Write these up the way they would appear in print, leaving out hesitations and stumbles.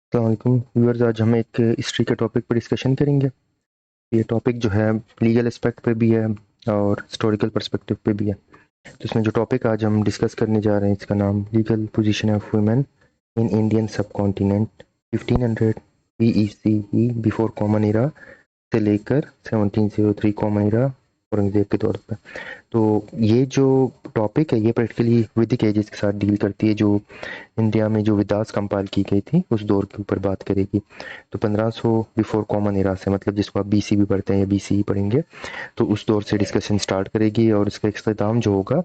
अस्सलाम वालेकुम व्यूअर्स। आज हम एक हिस्ट्री के टॉपिक पर डिस्कशन करेंगे। ये टॉपिक जो है लीगल एस्पेक्ट पे भी है और हिस्टोरिकल पर्सपेक्टिव पे भी है। तो इसमें जो टॉपिक आज हम डिस्कस करने जा रहे हैं इसका नाम legal position of women in Indian subcontinent 1500 BECE before common era से लेकर 1703 कॉमन एरा औरंगजेब के दौर पर। तो ये जो टॉपिक है ये प्रैक्टिकली वैदिक एजेस के साथ डील करती है, जो इंडिया में जो विदास कंपाइल की गई थी उस दौर के ऊपर बात करेगी। तो 1500 बिफोर कॉमन एरा से, मतलब जिसको आप बीसी भी पढ़ते हैं या बीसी पढ़ेंगे, तो उस दौर से डिस्कशन स्टार्ट करेगी और इसका इख्तिताम जो होगा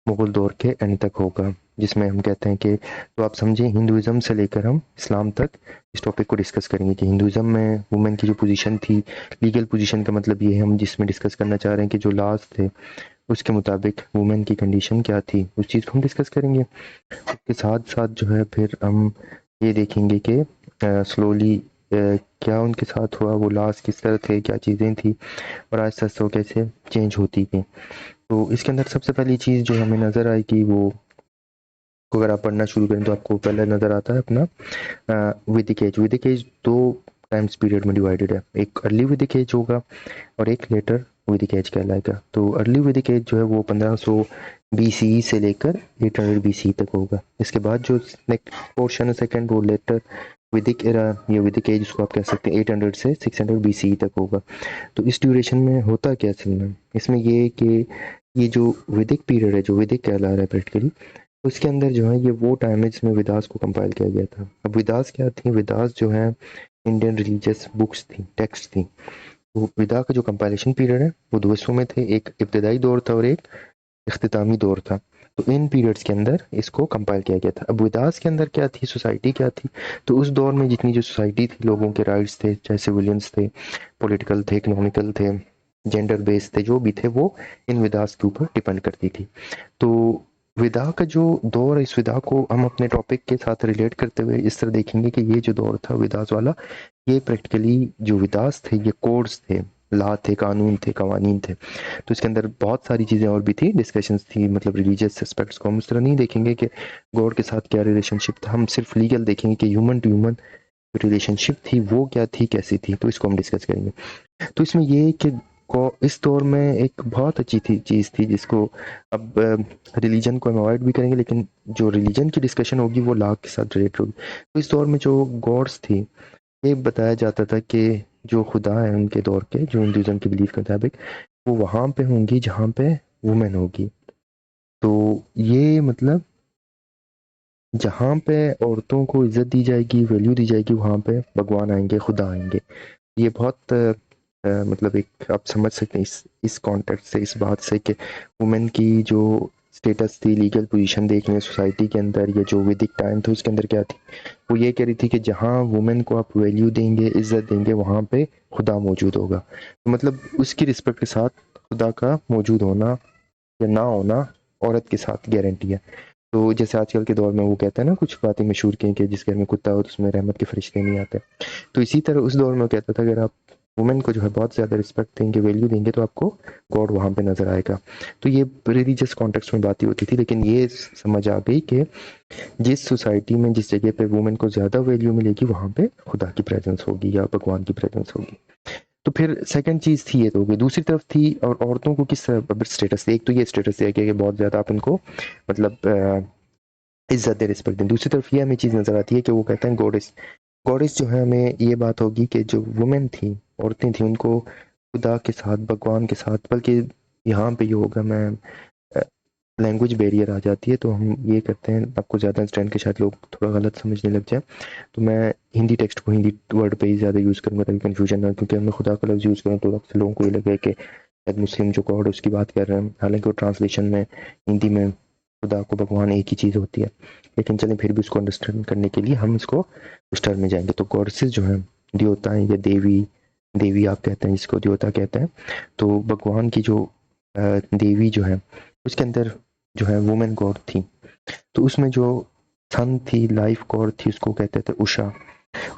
मुगल दौर के एंड तक होगा, जिसमें हम कहते हैं कि, तो आप समझें हिंदुज़म से लेकर हम इस्लाम तक इस टॉपिक को डिस्कस करेंगे कि हिंदुज़म में वुमेन की जो पोजीशन थी, लीगल पोजीशन का मतलब ये है, हम जिसमें डिस्कस करना चाह रहे हैं कि जो लॉज थे उसके मुताबिक वुमेन की कंडीशन क्या थी, उस चीज़ को हम डिस्कस करेंगे। उसके साथ साथ जो है फिर हम ये देखेंगे कि स्लोली क्या उनके साथ हुआ, वो लॉस किस तरह थे, क्या चीज़ें थी और आहिस्ता आहिस्ता वो कैसे चेंज होती गई। तो इसके अंदर सबसे पहली चीज़ जो हमें नज़र आएगी वो को अगर आप पढ़ना शुरू करें तो आपको पहले नज़र आता है अपना वैदिक एज। वैदिक एज दो टाइम्स पीरियड में डिवाइडेड है, एक अर्ली वैदिक एज होगा और एक लेटर वैदिक एज कहलाएगा। तो अर्ली वैदिक एज जो है वो 1500 BCE से लेकर 800 BCE तक होगा। इसके बाद जो नेक्स्ट पोर्शन है सेकंड, वो लेटर वैदिक एरा या वैदिक एज उसको आप कह सकते हैं 800 से 600 BCE तक होगा। तो इस ड्यूरेशन में होता क्या असल में, इसमें ये कि ये जो वैदिक पीरियड है, जो वैदिक कहला रहा है प्रैक्टिकली, उसके अंदर जो है ये वो टाइम है जिसमें वेदास को कंपाइल किया गया था। अब वेदास क्या थी? वेदास जो है इंडियन रिलीजियस बुक्स थी, टेक्स्ट थी। तो वेदा का जो कंपाइलेशन पीरियड है वो दो हिस्सों में थे, एक इब्तदाई दौर था और एक इख्तितामी दौर था। तो इन पीरियड्स के अंदर इसको कंपाइल किया गया था। अब वेदास के अंदर क्या थी, सोसाइटी क्या थी? तो उस दौर में जितनी जो सोसाइटी थी, लोगों के राइट्स थे, चाहे सिविलियंस थे, पॉलिटिकल थे, इकोनॉमिकल थे, जेंडर बेस्ड थे, जो भी थे वो इन वेदास के ऊपर डिपेंड करती थी। तो विदा का जो दौर है, इस विदा को हम अपने टॉपिक के साथ रिलेट करते हुए इस तरह देखेंगे कि ये जो दौर था विदास वाला, ये प्रैक्टिकली जो विदास थे ये कोड्स थे, ला थे, कानून थे, कवानीन थे। तो इसके अंदर बहुत सारी चीज़ें और भी थी, डिस्कशंस थी, मतलब रिलीजियस एस्पेक्ट्स को हम उस तरह नहीं देखेंगे कि गॉड के साथ क्या रिलेशनशिप था, हम सिर्फ लीगल देखेंगे कि ह्यूमन टू ह्यूमन रिलेशनशिप थी वो क्या थी, कैसी थी। तो इसको हम डिस्कस करेंगे। तो इसमें ये कि को इस दौर में एक बहुत अच्छी थी चीज़ थी जिसको अब रिलीजन को हम अवॉइड भी करेंगे, लेकिन जो रिलीजन की डिस्कशन होगी वो लॉ के साथ रिलेटेड होगी। तो इस दौर में जो गॉड्स थी, ये बताया जाता था कि जो खुदा है उनके दौर के, जो हिंदुज़म की बिलीफ के मुताबिक, वो वहाँ पे होंगी जहाँ पे वुमेन होगी। तो ये मतलब जहाँ पे औरतों को इज्जत दी जाएगी, वैल्यू दी जाएगी, वहाँ पे भगवान आएंगे, खुदा आएंगे। ये बहुत मतलब एक आप समझ सकते हैं इस कॉन्टेक्स्ट से, इस बात से कि वुमेन की जो स्टेटस थी, लीगल पोजीशन देख लें सोसाइटी के अंदर, या जो वैदिक टाइम था उसके अंदर क्या थी, वो ये कह रही थी कि जहाँ वुमेन को आप वैल्यू देंगे, इज्जत देंगे, वहाँ पे खुदा मौजूद होगा। तो मतलब उसकी रिस्पेक्ट के साथ खुदा का मौजूद होना या ना होना औरत के साथ गारंटी है। तो जैसे आजकल के दौर में वो कहते हैं ना, कुछ बातें मशहूर की कि जिस घर में कुत्ता हो तो उसमें रहमत के फरिश्ते नहीं आते। तो इसी तरह उस दौर में वो कहता था अगर आप वुमेन को जो है बहुत ज़्यादा रिस्पेक्ट देंगे, वैल्यू देंगे, तो आपको गॉड वहाँ पे नज़र आएगा। तो ये रिलीजियस कॉन्टेक्स्ट में बातें होती थी, लेकिन ये समझ आ गई कि जिस सोसाइटी में, जिस जगह पे वुमेन को ज़्यादा वैल्यू मिलेगी, वहाँ पे खुदा की प्रेजेंस होगी या भगवान की प्रेजेंस होगी। तो फिर सेकंड चीज़ थी ये, तो हो गई। दूसरी तरफ थी और औरतों को किस तरह स्टेटस, एक तो ये स्टेटस दिया गया कि बहुत ज़्यादा आप उनको मतलब इज्जत दे, रिस्पेक्ट दें। दूसरी तरफ ये हमें चीज़ नज़र आती है कि वो कहते हैं गॉडेस। गॉडेस जो है, हमें ये बात होगी कि जो वुमेन थी, औरतें थी, उनको खुदा के साथ, भगवान के साथ, बल्कि यहाँ पे ये होगा, मैं लैंग्वेज बैरियर आ जाती है, तो हम ये करते हैं, आपको ज़्यादा इंस्टेंट के शायद लोग थोड़ा गलत समझने लग जाए, तो मैं हिंदी टेक्स्ट को, हिंदी वर्ड पे ही ज़्यादा यूज़ करूँगा ताकि कन्फ्यूजन ना हो, क्योंकि मैं खुदा का लफ्ज़ यूज़ करूँ तो अक्सर लोगों को ये लगे कि शायद मुस्लिम जो गॉड है उसकी बात कर रहे हैं, हालांकि वो ट्रांसलेशन में हिंदी में खुदा को भगवान एक ही चीज़ होती है। लेकिन चलें फिर भी उसको अंडरस्टैंड करने के लिए हम इसको उस टर्म में जाएंगे। तो गॉडेसेस जो हैं, देवताएं या देवी, देवी आप कहते हैं जिसको देवता कहते हैं, तो भगवान की जो देवी जो है उसके अंदर जो है वुमेन गॉड थी। तो उसमें जो सन थी, लाइफ गॉड थी, उसको कहते थे उषा।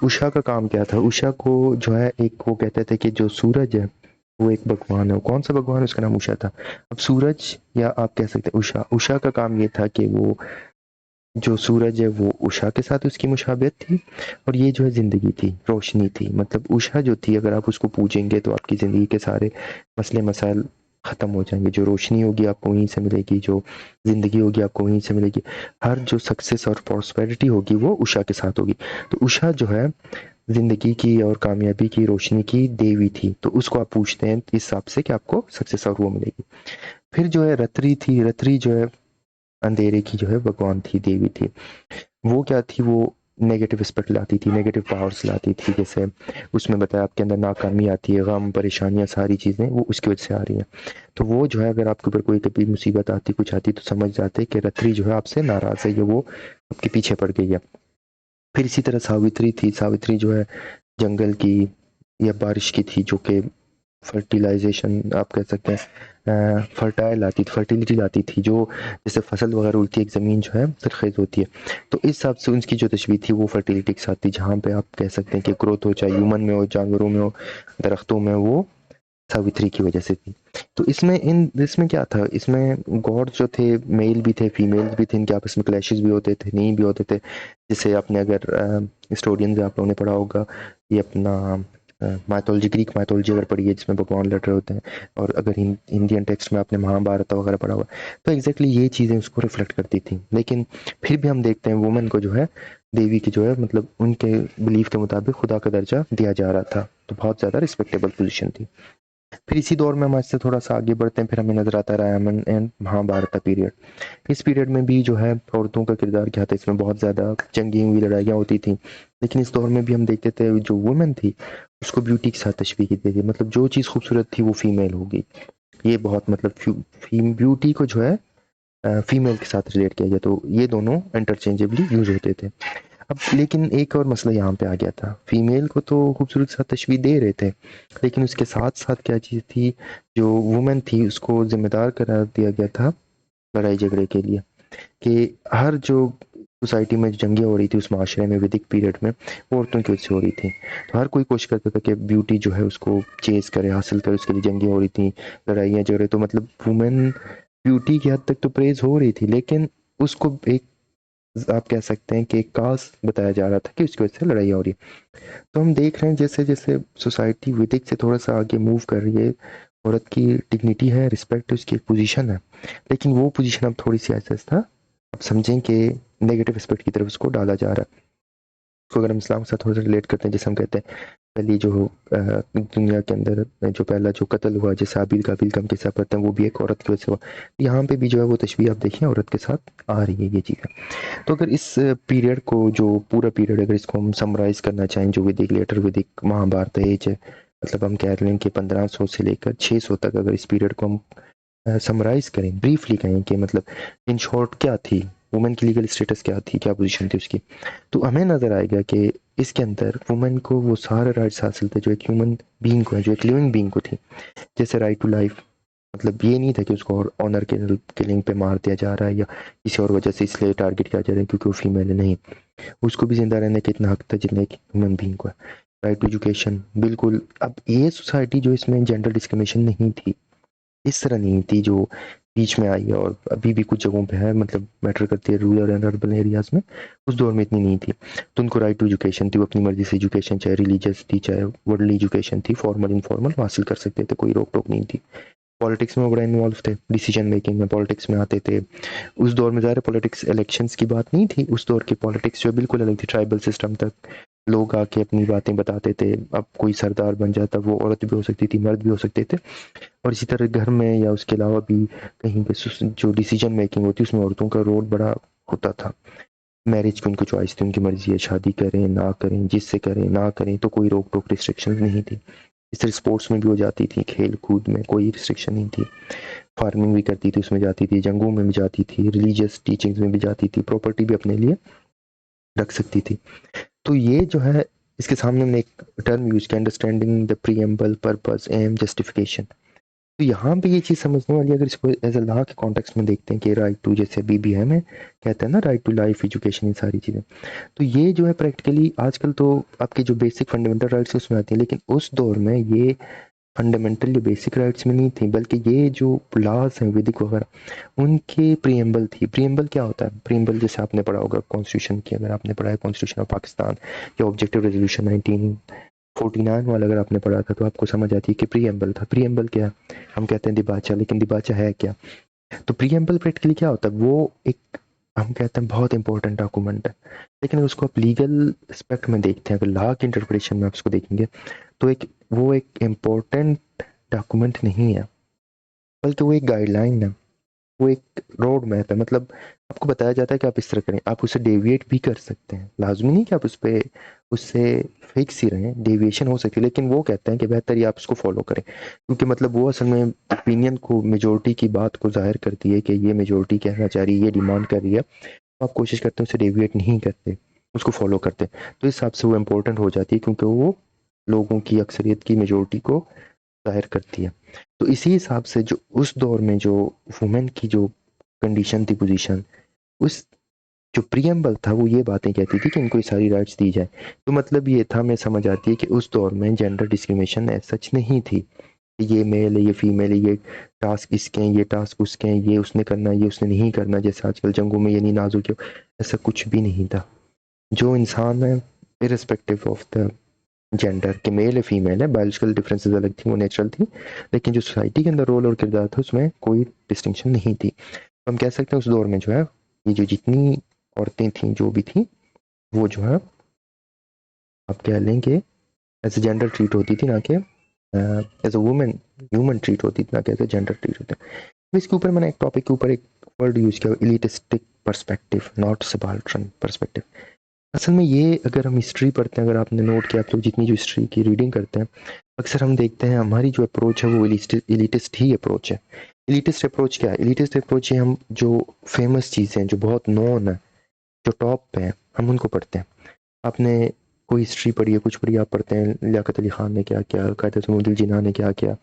उषा का काम क्या था? उषा को जो है एक वो कहते थे कि जो सूरज है वो एक भगवान है। कौन सा भगवान है? उसका नाम उषा था। अब सूरज या आप कह सकते हैं उषा, उषा का काम ये था कि वो जो सूरज है वो उषा के साथ उसकी मुशाबियत थी, और ये जो है ज़िंदगी थी, रोशनी थी। मतलब उषा जो थी, अगर आप उसको पूजेंगे तो आपकी ज़िंदगी के सारे मसले मसाइल ख़त्म हो जाएंगे। जो रोशनी होगी आपको वहीं से मिलेगी, जो ज़िंदगी होगी आपको वहीं से मिलेगी। हर जो सक्सेस और प्रॉस्पेरिटी होगी वो उषा के साथ होगी। तो उषा जो है ज़िंदगी की और कामयाबी की, रोशनी की देवी थी। तो उसको आप पूछते हैं इस हिसाब से कि आपको सक्सेस और वो मिलेगी। फिर जो है रतरी थी। रतरी जो है अंधेरे की जो है भगवान थी, देवी थी। वो क्या थी, वो नेगेटिव एस्पेक्ट लाती थी, नेगेटिव पावर्स लाती थी। जैसे उसमें बताया आपके अंदर नाकामी आती है, गम, परेशानियां, सारी चीज़ें वो उसकी वजह से आ रही हैं। तो वो जो है अगर आपके ऊपर कोई कभी मुसीबत आती, कुछ आती, तो समझ जाते कि रतरी जो है आपसे नाराज़ है, ये वो आपके पीछे पड़ गई है। फिर इसी तरह सावित्री थी। सावित्री जो है जंगल की या बारिश की थी, जो कि फर्टिलाइजेशन आप कह सकते हैं, फर्टाइल आती थी, फर्टिलिटी लाती थी। जो जैसे फसल वगैरह उगती है, एक ज़मीन जो है सरखेज़ होती है, तो इस हिसाब से उनकी जो तशबीह थी वो फर्टिलिटी के साथ थी। जहाँ पे आप कह सकते हैं कि ग्रोथ हो, चाहे ह्यूमन में हो, जानवरों में हो, दरख्तों में, वो सावित्री की वजह से थी। तो इसमें क्या था, इसमें गॉड जो थे, मेल भी थे, फीमेल भी थे, इनके आपस में क्लैशेस भी होते थे, नहीं भी होते थे। जैसे आपने अगर हिस्टोरियन से आप लोगों ने पढ़ा होगा, ये अपना माइथोलॉजी, ग्रीक माइथोलॉजी अगर पढ़ी है जिसमें भगवान लड़ रहे होते हैं, और अगर इंडियन टेक्स्ट में आपने महाभारत वगैरह पढ़ा हुआ, तो एग्जैक्टली ये चीज़ें उसको रिफ्लेक्ट करती थी। लेकिन फिर भी हम देखते हैं वुमेन को जो है, देवी की जो है, मतलब उनके बिलीफ के मुताबिक खुदा का दर्जा दिया जा रहा था। तो बहुत ज़्यादा रिस्पेक्टेबल पोजीशन थी। फिर इसी दौर में हम इससे थोड़ा सा आगे बढ़ते हैं, फिर हमें नजर आता है रामायण एंड महाभारत का पीरियड। इस पीरियड में भी जो है औरतों का किरदार क्या था, इसमें बहुत ज़्यादा जंगी हुई, लड़ाइयाँ होती थी। लेकिन इस दौर में भी हम देखते थे जो वुमेन थी उसको ब्यूटी के साथ तशबीह की गई थी। मतलब जो चीज़ खूबसूरत थी वो फीमेल होगी। ये बहुत मतलब ब्यूटी को जो है फीमेल के साथ रिलेट किया गया। तो ये दोनों इंटरचेंजेबली यूज होते थे। अब लेकिन एक और मसला यहाँ पे आ गया था, फीमेल को तो खूबसूरत सा तशबीह दे रहे थे, लेकिन उसके साथ साथ क्या चीज़ थी, जो वुमेन थी उसको जिम्मेदार करार दिया गया था लड़ाई झगड़े के लिए। कि हर जो सोसाइटी में जंगें हो रही थी उस माशरे में, वैदिक पीरियड में, वो औरतों की वजह से हो रही थी। तो हर कोई कोशिश करता था कि ब्यूटी जो है उसको चेज करे, हासिल करे, उसके लिए जंगें हो रही थी, लड़ाइयाँ झगड़े। तो मतलब वुमेन ब्यूटी की हद तक तो प्रेज हो रही थी, लेकिन उसको एक, आप कह सकते हैं कि एक काज बताया जा रहा था कि उसकी वजह से लड़ाई हो रही है। तो हम देख रहे हैं जैसे जैसे सोसाइटी वैदिक से थोड़ा सा आगे मूव कर रही है, औरत की डिग्निटी है, रिस्पेक्ट है, उसकी एक पोजीशन है, लेकिन वो पोजीशन अब थोड़ी सी ऐसा था, आप समझें कि नेगेटिव एस्पेक्ट की तरफ उसको डाला जा रहा है। उसको अगर हम इस्लाम के साथ थोड़ा सा रिलेट करते हैं, जैसे हम कहते हैं पहली जो दुनिया के अंदर जो पहला जो कत्ल हुआ, जैसे हाबिल काबिल का हम किस्सा पढ़ते हैं, वो भी एक औरत की वजह से हुआ। यहाँ पे भी जो है वो तशबीह आप देखिए औरत के साथ आ रही है ये चीज़ें। तो अगर इस पीरियड को, जो पूरा पीरियड अगर इसको हम समराइज करना चाहें, जो वैदिक, लेटर वैदिक, महाभारत एज है, मतलब हम कह रहे हैं कि 1500 से लेकर 600 तक, अगर इस पीरियड को हम समराइज करें, ब्रीफली कहें कि मतलब इन शॉर्ट क्या थी वुमेन की, लीगल स्टेटस क्या थी, क्या पोजीशन थी उसकी, तो हमें नजर आएगा कि इसके अंदर वुमेन को वो सारे राइट्स हासिल थे जो एक ह्यूमन बीइंग को है, जो एक लिविंग बीइंग को थी। जैसे राइट टू लाइफ, मतलब ये नहीं था कि उसको ऑनर के किलिंग पे मार दिया जा रहा है या किसी और वजह से इसलिए टारगेट किया जा रहा है क्योंकि वो फीमेल है, नहीं, उसको भी जिंदा रहने का इतना हक था जितना एक ह्यूमन बीइंग को है। राइट टू एजुकेशन, बिल्कुल। अब ये सोसाइटी जो, इसमें जेंडर डिस्क्रिमिनेशन नहीं थी, इस तरह नहीं थी जो बीच में आई है और अभी भी कुछ जगहों पे है, मतलब मैटर करती है रूरल एंड अर्बन एरियाज में। उस दौर में इतनी नहीं थी। तो उनको राइट टू एजुकेशन थी, वो अपनी मर्जी से एजुकेशन, चाहे रिलीजियस थी चाहे वर्ल्डली एजुकेशन थी, फॉर्मल इनफॉर्मल हासिल कर सकते थे, कोई रोक टोक नहीं थी। पॉलिटिक्स में वो बड़ा इन्वॉल्व थे, डिसीजन मेकिंग में पॉलिटिक्स में आते थे। उस दौर में ज़ाहिर पॉलिटिक्स इलेक्शंस की बात नहीं थी, उस दौर की पॉलिटिक्स जो बिल्कुल अलग थी, ट्राइबल सिस्टम तक लोग आके अपनी बातें बताते थे। अब कोई सरदार बन जाता, वो औरत भी हो सकती थी, मर्द भी हो सकते थे। और इसी तरह घर में या उसके अलावा भी कहीं पे जो डिसीजन मेकिंग होती है उसमें औरतों का रोल बड़ा होता था। मैरिज की उनको चॉइस थी, उनकी मर्जी है, शादी करें ना करें, जिससे करें ना करें, तो कोई रोक टोक रिस्ट्रिक्शन नहीं थी। इस तरह स्पोर्ट्स में भी हो जाती थी, खेल कूद में कोई रिस्ट्रिक्शन नहीं थी। फार्मिंग भी करती थी, उसमें जाती थी, जंगों में भी जाती थी, रिलीजियस टीचिंग्स में भी जाती थी, प्रॉपर्टी भी अपने लिए रख सकती थी। तो ये जो है, इसके सामने हमने एक टर्म यूज किया, understanding the preamble, purpose, aim, justification. तो यहाँ पे ये चीज़ समझने वाली, अगर इसको एज अ लॉ के कॉन्टेक्स्ट में देखते हैं कि राइट टू, जैसे बीबीएम है कहते हैं ना, राइट टू लाइफ, एजुकेशन, ये सारी चीज़ें, तो ये जो है प्रैक्टिकली आजकल तो आपके जो बेसिक फंडामेंटल राइट्स है उसमें आती है, लेकिन उस दौर में ये फंडामेंटल जो बेसिक राइट्स में नहीं थी, बल्कि ये जो लॉज हैं वैदिक वगैरह उनके प्रीएम्बल थी। प्रीएम्बल क्या होता है? प्रीएम्बल जैसे आपने पढ़ा होगा कॉन्स्टिट्यूशन की, अगर आपने पढ़ा है कॉन्स्टिट्यूशन ऑफ पाकिस्तान या ऑब्जेक्टिव रेजोल्यूशन 1949 वाला अगर आपने पढ़ा था तो आपको समझ आती है कि प्रीएम्बल था। प्रीएम्बल क्या? हम कहते हैं दिबाचा, लेकिन दिबाचा है क्या? तो प्रीएम्बल प्रैक्टिकली क्या होता है? वो एक, हम कहते हैं बहुत इंपॉर्टेंट डॉक्यूमेंट है, लेकिन अगर उसको आप लीगल एस्पेक्ट में देखते हैं, अगर लॉ की इंटरप्रिटेशन में आप उसको देखेंगे तो वो एक इम्पोर्टेंट डॉक्यूमेंट नहीं है, बल्कि वो एक गाइडलाइन है, वो एक रोड मैप है। मतलब आपको बताया जाता है कि आप इस तरह करें, आप उसे डेविएट भी कर सकते हैं, लाजमी नहीं कि आप उससे फिक्स ही रहें, डेविएशन हो सकती है, लेकिन वो कहते हैं कि बेहतर ये आप उसको फॉलो करें, क्योंकि मतलब वो असल में ओपिनियन को, मेजोरिटी की बात को जाहिर करती है कि ये मेजोरिटी कहना चाह रही है, ये डिमांड कर रही है, तो आप कोशिश करते हैं उसे डेविएट नहीं करते, उसको फॉलो करते। तो इस हिसाब से वो इम्पोर्टेंट हो जाती है, क्योंकि वो लोगों की अक्सरियत की, मेजोरिटी को जाहिर करती है। तो इसी हिसाब से जो उस दौर में जो वुमेन की जो कंडीशन थी, पोजीशन, उस जो प्रीएम्बल था वो ये बातें कहती थी कि इनको ये सारी राइट्स दी जाए। तो मतलब ये था, मैं समझ आती है कि उस दौर में जेंडर डिस्क्रिमिनेशन एज सच नहीं थी, ये मेल है, ये फीमेल है, ये टास्क इसके हैं, ये टास्क उसके हैं, ये उसने करना, ये उसने नहीं करना, जैसे आजकल जंगों में ये नहीं नाजुक है, ऐसा कुछ भी नहीं था। जो इंसान है, इररिस्पेक्टिव ऑफ द जेंडर के, मेल है फीमेल है, बायोलॉजिकल डिफरेंसेस अलग थी, वो नेचुरल थी, लेकिन जो सोसाइटी के अंदर रोल और किरदार था उसमें कोई डिस्टिंक्शन नहीं थी। तो हम कह सकते हैं उस दौर में जो है, ये जो जितनी औरतें थीं, जो भी थी, वो जो है आप कह लें कि एज ए जेंडर ट्रीट होती थी, ना कि as a women human treat होती थी, ना कि एज ए जेंडर ट्रीट होता है। तो इसके ऊपर मैंने एक टॉपिक के ऊपर एक वर्ड यूज किया, इलिटिस्टिक पर्सपेक्टिव, नॉट सबाल्टर्न पर्सपेक्टिव। असल में ये, अगर हम हिस्ट्री पढ़ते हैं, अगर आपने नोट किया, आप लोग जितनी जो हिस्ट्री की रीडिंग करते हैं, अक्सर हम देखते हैं हमारी जो अप्रोच है वो इलिटिस्ट ही अप्रोच है। इलिटिस्ट अप्रोच क्या है? इलिटिस्ट अप्रोच है, हम जो फेमस चीज़ें हैं, जो बहुत नोन है, जो टॉप पे हैं, हम उनको पढ़ते हैं। आपने कोई हिस्ट्री पढ़ी है, कुछ पढ़ी, आप पढ़ते हैं लियाकत अली खान ने क्या किया, कायदे जिन्ना ने क्या किया,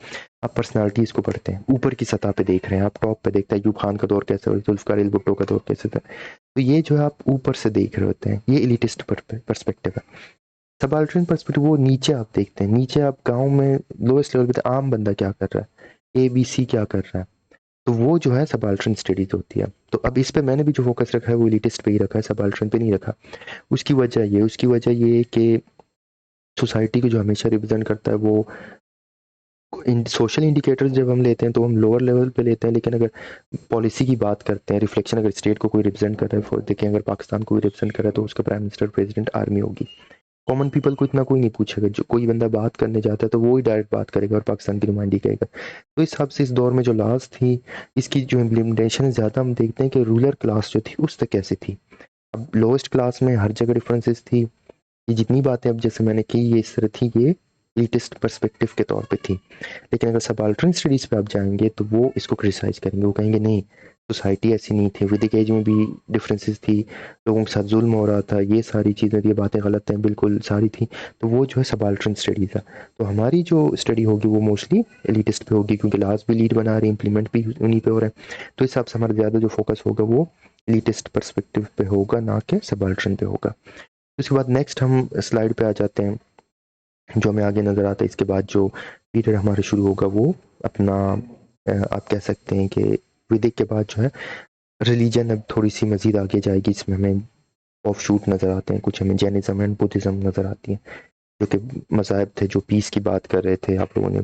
आप पर्सनालिटीज को पढ़ते हैं, ऊपर की सतह पे देख रहे हैं, आप टॉप पे देखते हैं अयूब खान का दौर कैसे, जुल्फकार भुट्टो का दौर कैसे था, तो ये जो है आप ऊपर से देख रहे होते हैं, ये एलिटिस्ट पर्सपेक्टिव है। सबाल्टर्न पर्सपेक्टिव, वो नीचे आप देखते हैं, नीचे आप गांव में लोएस्ट लेवल पे आम बंदा क्या कर रहा है, ABC क्या कर रहा है, तो वो जो है सबाल्टर्न स्टडीज होती है। तो अब इस पे मैंने भी जो फोकस रखा है वो एलिटिस्ट पे ही रखा है, सबाल्टर्न पे नहीं रखा। उसकी वजह ये कि सोसाइटी को जो हमेशा रिप्रेजेंट करता है वो सोशल इंडिकेटर्स जब हम लेते हैं तो हम लोअर लेवल पे लेते हैं, लेकिन अगर पॉलिसी की बात करते हैं, रिफ्लेक्शन, अगर स्टेट को कोई रिप्रेजेंट कर रहा है, देखें अगर पाकिस्तान को भी रिप्रेजेंट कर रहा है तो उसका प्राइम मिनिस्टर, प्रेसिडेंट, आर्मी होगी। कॉमन पीपल को इतना कोई नहीं पूछेगा, जो कोई बंदा बात करने जाता है तो वो ही डायरेक्ट बात करेगा और पाकिस्तान की नुमाइंदगी करेगा। तो इस हिसाब से इस दौर में जो लॉज थी, इसकी जो इम्प्लीमेंटेशन ज़्यादा हम देखते हैं कि रूरल क्लास जो थी उस तक कैसे थी। अब लोएस्ट क्लास में हर जगह डिफरेंसेस थी, ये जितनी बातें अब जैसे मैंने की ये इस तरह थी, ये एलिटिस्ट पर्सपेक्टिव के तौर पे थी। लेकिन अगर सबाल्टर्न स्टडीज पे आप जाएंगे तो वो इसको क्रिटिसाइज करेंगे, वो कहेंगे नहीं, सोसाइटी ऐसी नहीं थी, वैदिक एज में भी डिफरेंसेस थी, लोगों के साथ जुल्म हो रहा था, ये सारी चीज़ें, ये बातें गलत हैं, बिल्कुल सारी थी। तो वो जो है सबाल्टर्न स्टडी था। तो हमारी जो स्टडी होगी वो मोस्टली एलिटिस्ट पे होगी, क्योंकि लास्ट भी लीड बना रहे हैं, इंप्लीमेंट भी उन्हीं पे हो रहा है। तो इस हिसाब से हमारा ज़्यादा जो फोकस होगा वो एलिटिस्ट पर्सपेक्टिव पे होगा, ना कि सबाल्टर्न पे होगा। उसके बाद नेक्स्ट हम स्लाइड पे आ जाते हैं, जो हमें आगे नज़र आता है। इसके बाद जो पीरियड हमारा शुरू होगा वो अपना, आप कह सकते हैं कि वैदिक के बाद जो है रिलीजन अब थोड़ी सी मजीद आगे जाएगी, इसमें हमें ऑफ शूट नज़र आते हैं, कुछ हमें जैनिज्म एंड बुद्धिज्म नज़र आती हैं, जो कि मज़ाहब थे जो पीस की बात कर रहे थे, आप लोगों ने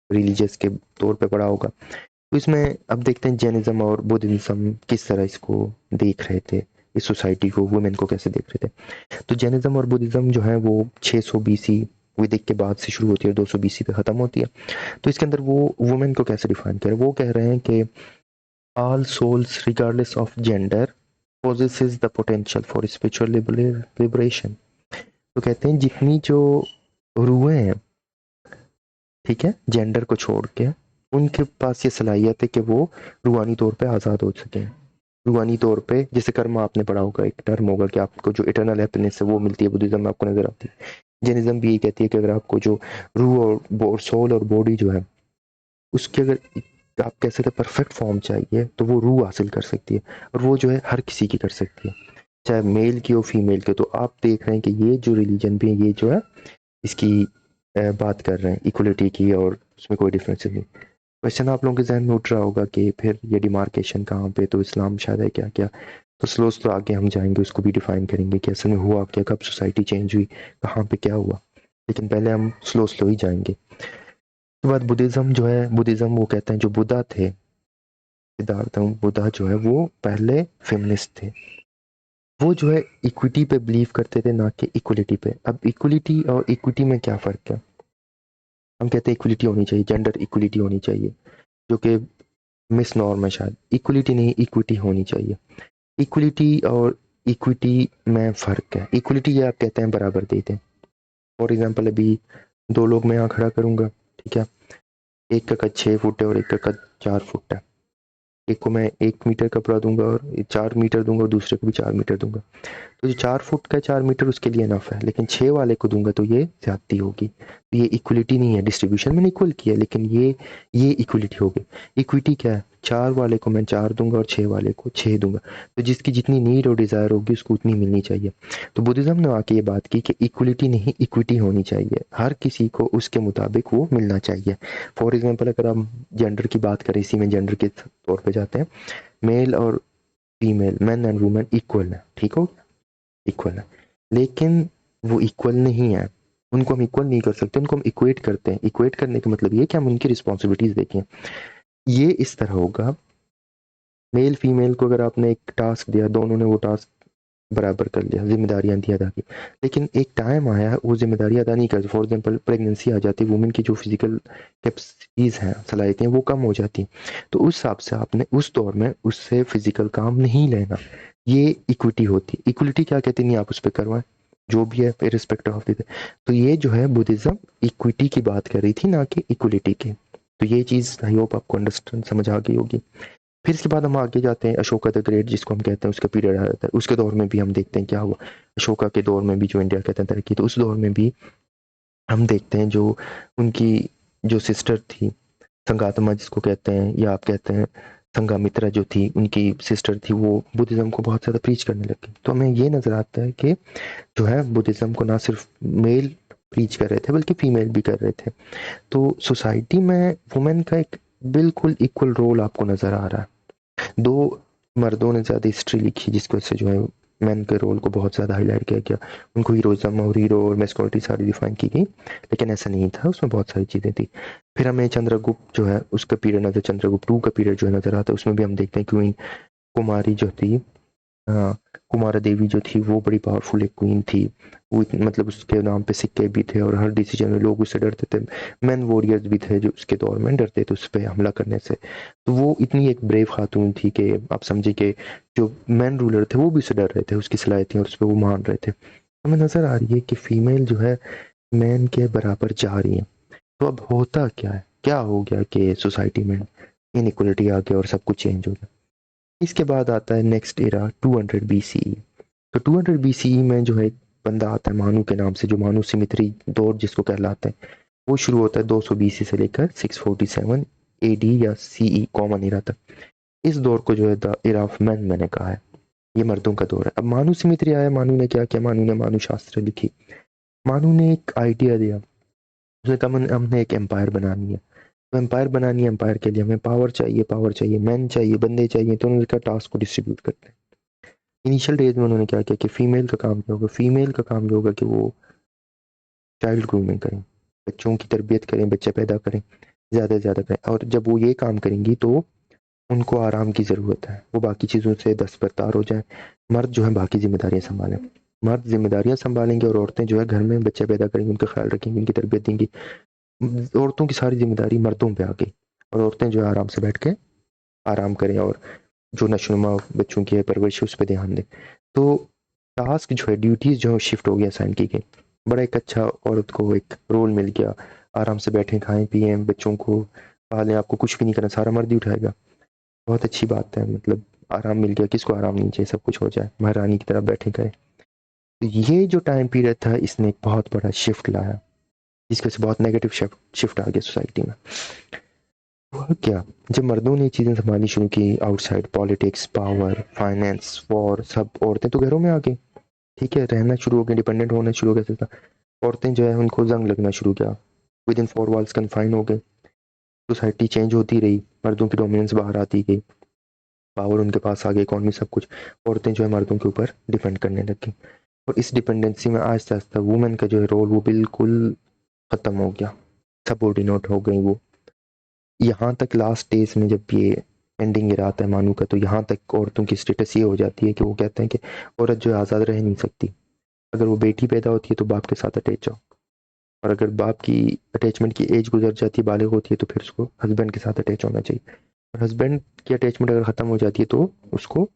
रिलीजियस के तौर पे पढ़ा होगा। तो इसमें अब देखते हैं जैनिज्म और बुद्धिज्म किस तरह इसको देख रहे थे, इस सोसाइटी को, वुमेन को कैसे देख रहे थे। तो जैनिज्म और बुद्धिज्म जो है वो 600 BC वैदिक के बाद से शुरू होती है, 200 BC पे खत्म होती है। तो इसके अंदर वो वुमेन को कैसे डिफाइन कर रहे हैं, वो कह रहे हैं कि all souls regardless of gender possesses the potential for spiritual liberation। तो कहते हैं जितनी जो रूहें हैं, ठीक है, जेंडर को छोड़ के, उनके पास ये सलाहियत है कि वो रूहानी तौर पे आज़ाद हो सकें। रूहानी तौर पे, जैसे कर्म आपने पढ़ा होगा, एक टर्म होगा कि आपको जो इटर्नल हैप्पीनेस है वो मिलती है, बुद्धिज्म में आपको नजर आती है। जैनिज्म भी ये कहती है कि अगर आपको जो रूह और सोल और बॉडी जो है उसके, अगर आप कह सकते परफेक्ट फॉर्म चाहिए तो वो रूह हासिल कर सकती है, और वो जो है हर किसी की कर सकती है, चाहे मेल की हो फीमेल की। तो आप देख रहे हैं कि ये जो रिलीजन भी है, ये जो है इसकी बात कर रहे हैं इक्वलिटी की और उसमें कोई डिफरेंस नहीं। क्वेश्चन आप लोगों के जहन में उठ रहा होगा कि फिर ये डिमार्केशन कहाँ पे, तो इस्लाम शायद है क्या क्या। तो स्लो स्लो आगे हम जाएंगे, उसको भी डिफाइन करेंगे कि असल में हुआ क्या, कब सोसाइटी चेंज हुई, कहाँ पे क्या हुआ। लेकिन पहले हम स्लो स्लो ही जाएंगे। उसके बाद बुद्धिज्म जो है, बुद्धिज्म वो कहते हैं जो बुद्धा थे, सिद्धार्थ बुद्धा जो है वो पहले फेमिनिस्ट थे। वो जो है इक्विटी पे बिलीव करते थे, ना कि इक्वलिटी पे। अब इक्वलिटी और इक्विटी में क्या फ़र्क है? हम कहते हैं इक्वलिटी होनी चाहिए, जेंडर इक्वलिटी होनी चाहिए, जो कि मिस नॉर्म है शायद। इक्वलिटी नहीं, इक्विटी होनी चाहिए। इक्वलिटी और इक्विटी में फ़र्क है। इक्वलिटी ये आप कहते हैं बराबर देते हैं। फॉर एग्जांपल अभी 2 लोग मैं यहाँ खड़ा करूँगा, ठीक है? एक का कद 6 फुट है और एक का कद 4 फुट है। एक को मैं 1 मीटर कपड़ा दूँगा और 4 मीटर दूँगा, और दूसरे को भी 4 मीटर दूँगा। तो जो 4 फुट का 4 मीटर उसके लिए इनफ है, लेकिन 6 वाले को दूंगा तो ये ज्यादती होगी। तो ये इक्वलिटी नहीं है, डिस्ट्रीब्यूशन मैंने इक्वल किया, लेकिन ये इक्वलिटी होगी। इक्विटी क्या है? 4 वाले को मैं 4 दूंगा और 6 वाले को 6 दूंगा। तो जिसकी जितनी नीड और डिजायर होगी उसको उतनी मिलनी चाहिए। तो बुद्धिज्म ने आके ये बात की कि इक्वलिटी नहीं, इक्विटी होनी चाहिए। हर किसी को उसके मुताबिक वो मिलना चाहिए। फॉर एग्जाम्पल अगर हम जेंडर की बात करें, इसी में जेंडर के तौर पर जाते हैं, मेल और female, man and women equal है, ठीक हो, इक्वल है। लेकिन वो इक्वल नहीं है, उनको हम इक्वल नहीं कर सकते, उनको हम इक्वेट करते हैं। इक्वेट करने का मतलब ये कि हम उनकी रिस्पॉन्सिबिलिटीज देखें। ये इस तरह होगा, मेल फीमेल को अगर आपने एक टास्क दिया, दोनों ने वो टास्क बराबर कर लिया, जिम्मेदारियां दी अदा की, लेकिन एक टाइम आया वो जिम्मेदारी अदा नहीं करती। फॉर एग्जाम्पल प्रेगनेंसी आ जाती है, वुमेन की जो फिजिकल कैपेसिटीज हैं, सलाहियतें, वो कम हो जाती। तो उस हिसाब से आपने उस दौर में उससे फिजिकल काम नहीं लेना। ये इक्विटी होती। इक्वलिटी क्या कहती, नहीं आप उस पर करवाएं, जो भी है रिस्पेक्ट ऑफ द। तो ये जो है बुद्धिज्म इक्विटी की बात कर रही थी, ना कि इक्वलिटी की। तो ये चीज आई होप आपको अंडरस्टैंड समझ आ गई होगी। फिर इसके बाद हम आगे जाते हैं, अशोका द ग्रेट जिसको हम कहते हैं, उसका पीरियड आ जाता है। उसके दौर में भी हम देखते हैं क्या हुआ। अशोका के दौर में भी जो इंडिया कहते हैं तरक्की, तो उस दौर में भी हम देखते हैं जो उनकी जो सिस्टर थी, संगातमा जिसको कहते हैं, या आप कहते हैं संघामित्रा जो थी, उनकी सिस्टर थी, वो बुद्धिज्म को बहुत ज़्यादा प्रीच करने लगी। तो हमें ये नज़र आता है कि जो है बुद्धिज्म को ना सिर्फ मेल प्रीच कर रहे थे, बल्कि फीमेल भी कर रहे थे। तो सोसाइटी में वुमेन का एक बिल्कुल इक्वल रोल आपको नज़र आ रहा है। 2 मर्दों ने ज़्यादा हिस्ट्री लिखी, जिसको इससे जो है मैन के रोल को बहुत ज़्यादा हाईलाइट किया गया। उनको हीरोइज्म और हीरो और मैस्कुलिनिटी सारी डिफाइन की गई, लेकिन ऐसा नहीं था, उसमें बहुत सारी चीज़ें थी। फिर हमें चंद्रगुप्त जो है उसका पीरियड नजर, चंद्रगुप्त 2 का पीरियड जो है नजर आता है। उसमें भी हम देखते हैं क्वीन कुमारी जो थी, हाँ, कुमारा देवी जो थी, वो बड़ी पावरफुल एक क्वीन थी। वो मतलब उसके नाम पे सिक्के भी थे, और हर डिसीजन में लोग उससे डरते थे। मैन वॉरियर्स भी थे जो उसके दौर में डरते थे उस पर हमला करने से। तो वो इतनी एक ब्रेव खातून थी कि आप समझे कि जो मैन रूलर थे वो भी उससे डर रहे थे, उसकी सलाहियतें और उस पर वो मान रहे थे। हमें नजर आ रही है कि फीमेल जो है मैन के बराबर जा रही है। तो अब होता क्या है, क्या हो गया कि सोसाइटी में इनइक्वलिटी आ गया और सब कुछ चेंज हो गया। इसके बाद आता है नेक्स्ट एरा 200 बीसीई। तो 200 बीसीई में जो है एक बंदा आता है मानू के नाम से, जो मानू सिमित्री दौर जिसको कहलाता है। वो शुरू होता है 200 बीसी से लेकर 647 एडी या सीई कॉमन एरा तक। इस दौर को जो है द एरा ऑफ मैन मैंने कहा है, ये मर्दों का दौर है। अब मानू सिमित्री आया, मानू ने क्या किया, मानू ने मानू शास्त्र लिखी। मानू ने एक आइडिया दिया, उसने कहा हमने एक एम्पायर बनानी है। तो एम्पायर बनानी है, एम्पायर के लिए हमें पावर चाहिए, पावर चाहिए, मैन चाहिए, बंदे चाहिए। तो उन्होंने कहा टास्क को डिस्ट्रीब्यूट करते हैं। इनिशियल डेज में उन्होंने क्या किया कि फीमेल का काम क्या होगा, फीमेल का काम ये होगा कि वो चाइल्ड ग्रूमिंग करें, बच्चों की तरबियत करें, बच्चे पैदा करें, ज़्यादा से ज़्यादा करें। और जब वो ये काम करेंगी तो उनको आराम की ज़रूरत है, वो बाकी चीज़ों से दस्तबरदार हो जाए। मर्द जो है बाकी जिम्मेदारियां संभालें, मर्द जिम्मेदारियां संभालेंगे, और औरतें जो है घर में बच्चे पैदा करेंगी, उनका ख्याल रखेंगी, उनकी तरबियत देंगी। औरतों की सारी जिम्मेदारी मर्दों पे आ गई, और औरतें जो है आराम से बैठ के आराम करें, और जो नशोनुमा बच्चों की है परवरिश उस पर ध्यान दें। तो टास्क जो है, ड्यूटीज जो है शिफ्ट हो गया, साइन की गई। बड़ा एक अच्छा औरत को एक रोल मिल गया, आराम से बैठे, खाएं पिए, बच्चों को पालें, आपको कुछ भी नहीं करना, सारा मर्द ही उठाएगा। बहुत अच्छी बात है, मतलब आराम मिल गया। किसको आराम नहीं चाहिए, सब कुछ हो जाए, महारानी की तरह बैठे गए। तो ये जो टाइम पीरियड था, इसने एक बहुत बड़ा शिफ्ट लाया, जिसकी वजह से बहुत नेगेटिव शिफ्ट आ गया सोसाइटी में। हुआ क्या, जब मर्दों ने चीजें संभालनी शुरू की, outside politics, power, finance, war, सब, औरतें तो घरों में आ गई, ठीक है, रहना शुरू हो गया, डिपेंडेंट होना शुरू हो गया था। औरतें जो है उनको जंग लगना शुरू किया, विद इन 4 वॉल्स कन्फाइन हो गए। सोसाइटी चेंज होती रही, मर्दों की डोमिनेंस बाहर आती गई, पावर उनके पास आ गई, इकॉनमी सब कुछ। औरतें जो है मर्दों के ऊपर डिपेंड करने लगी, और इस डिपेंडेंसी में आहिस्ता आहिस्ता वुमेन का जो है रोल वो बिल्कुल खत्म हो गया, सबऑर्डिनेट हो गई वो। यहाँ तक लास्ट डेज में जब ये एंडिंग गिरा आता है मानू का, तो यहाँ तक औरतों की स्टेटस ये हो जाती है कि वो कहते हैं कि औरत जो है आज़ाद रह नहीं सकती। अगर वो बेटी पैदा होती है तो बाप के साथ अटैच हो, और अगर बाप की अटैचमेंट की एज गुजर जाती है, बालिग होती है, तो फिर उसको हस्बैंड के साथ अटैच होना चाहिए। और हस्बैंड की अटैचमेंट अगर खत्म हो जाती है तो उसको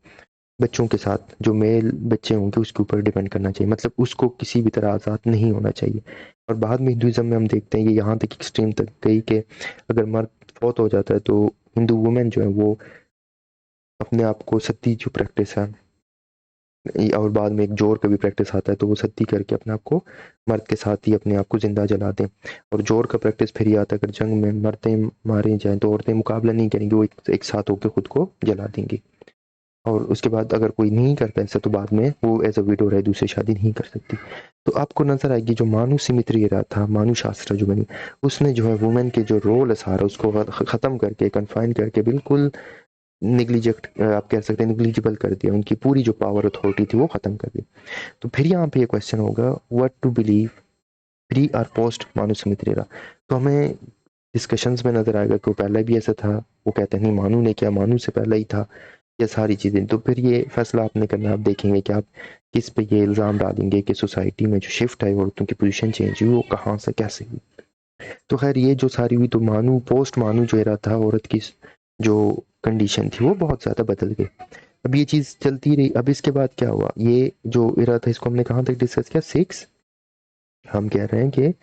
बच्चों के साथ, जो मेल बच्चे होंगे उसके ऊपर डिपेंड करना चाहिए, मतलब उसको किसी भी तरह आज़ाद नहीं होना चाहिए। और बाद में हिंदुइज्म में हम देखते हैं कि यहाँ तक एक्सट्रीम तक गई कि अगर मर्द फौत हो जाता है तो हिंदू वुमेन जो है वो अपने आप को सती जो प्रैक्टिस है, और बाद में एक जोर का भी प्रैक्टिस आता है, तो वो सती करके अपने आप को मर्द के साथ ही अपने आप को जिंदा जला दें। और जोर का प्रैक्टिस फिर ये आता है, अगर जंग में मरते मारे जाएं तो औरतें मुकाबला नहीं करेंगी, वो एक साथ होकर खुद को जला देंगी। और उसके बाद अगर कोई नहीं करता ऐसा तो बाद में वो एज अ विडो रहे, दूसरी शादी नहीं कर सकती। तो आपको नजर आएगी जो मानु सिमित्री रहा था, मानु शास्त्र जो बनी, उसने जो है वुमेन के जो रोल है सारा उसको खत्म करके, कन्फाइन करके, बिल्कुल निग्लिजेक्ट आप कह सकते हैं, निग्लिजिबल कर दिया। उनकी पूरी जो पावर अथॉरिटी थी वो खत्म कर दी। तो फिर यहाँ पे ये क्वेश्चन होगा, व्हाट टू बिलीव प्री और पोस्ट मानु सिमित्री रहा। तो हमें डिस्कशंस में नजर आएगा कि वो पहले भी ऐसा था, वो कहते हैं नहीं मानु ने किया, मानु से पहले ही था, ये सारी चीज़ें। तो फिर ये फैसला आपने करना है, आप देखेंगे कि आप किस पे ये इल्ज़ाम डालेंगे कि सोसाइटी में जो शिफ्ट है, औरतों की पोजीशन चेंज हुई, वो कहाँ से कैसे हुई। तो खैर ये जो सारी हुई, तो मानू पोस्ट मानू जो एरा था, औरत की जो कंडीशन थी वो बहुत ज़्यादा बदल गई। अब ये चीज़ चलती रही। अब इसके बाद क्या हुआ, ये जो एरा था इसको हमने कहाँ तक डिस्कस किया, 6, हम कह रहे हैं कि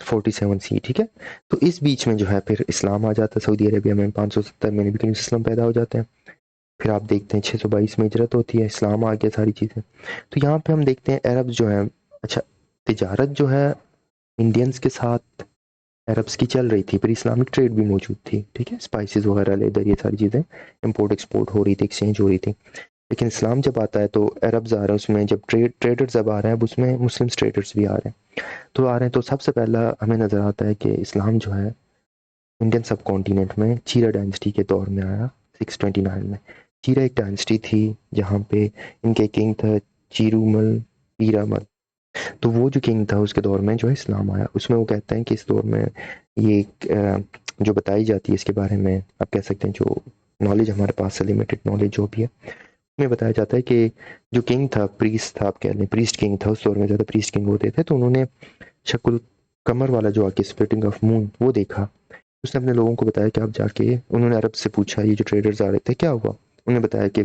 47 सी, ठीक है। तो इस बीच में जो है फिर इस्लाम आ जाता है सऊदी अरेबिया में, 570 में नबी करीम इस्लाम पैदा हो जाते हैं। फिर आप देखते हैं 622 में हिजरत होती है, इस्लाम आ गया, सारी चीज़ें। तो यहाँ पे हम देखते हैं अरब जो है, अच्छा, तिजारत जो है इंडियंस के साथ अरब्स की चल रही थी, फिर इस्लामिक ट्रेड भी मौजूद थी, ठीक है, स्पाइसेस वगैरह, लेदर, ये सारी चीज़ें इंपोर्ट एक्सपोर्ट हो रही थी, एक्सचेंज हो रही थी। लेकिन इस्लाम जब आता है तो अरब्स आ रहे हैं उसमें, जब ट्रेडर्स जब आ रहे हैं, अब उसमें मुस्लिम ट्रेडर्स भी आ रहे हैं। तो आ रहे हैं तो सबसे पहला हमें नज़र आता है कि इस्लाम जो है इंडियन सब कॉन्टिनेंट में चीरा डायनेस्टी के दौर में आया, 629 में। चीरा एक डायनेस्टी थी जहाँ पे इनके किंग था चीरूमल पीरामल। तो वो जो किंग था उसके दौर में जो है इस्लाम आया। उसमें वो कहते हैं कि इस दौर में ये जो बताई जाती है इसके बारे में, आप कह सकते हैं जो नॉलेज हमारे पास से, लिमिटेड नॉलेज जो भी है, उसमें बताया जाता है कि जो किंग था, प्रीस्ट था, आप कह लें प्रीस्ट किंग था, उस दौर में ज़्यादा प्रीस्ट किंग होते थे, तो उन्होंने शकुल कमर वाला जो आके स्प्लिटिंग ऑफ मून वो देखा। उसने अपने लोगों को बताया कि आप जाके, उन्होंने अरब से पूछा ये जो ट्रेडर्स आ रहे थे क्या हुआ, उन्होंने बताया कि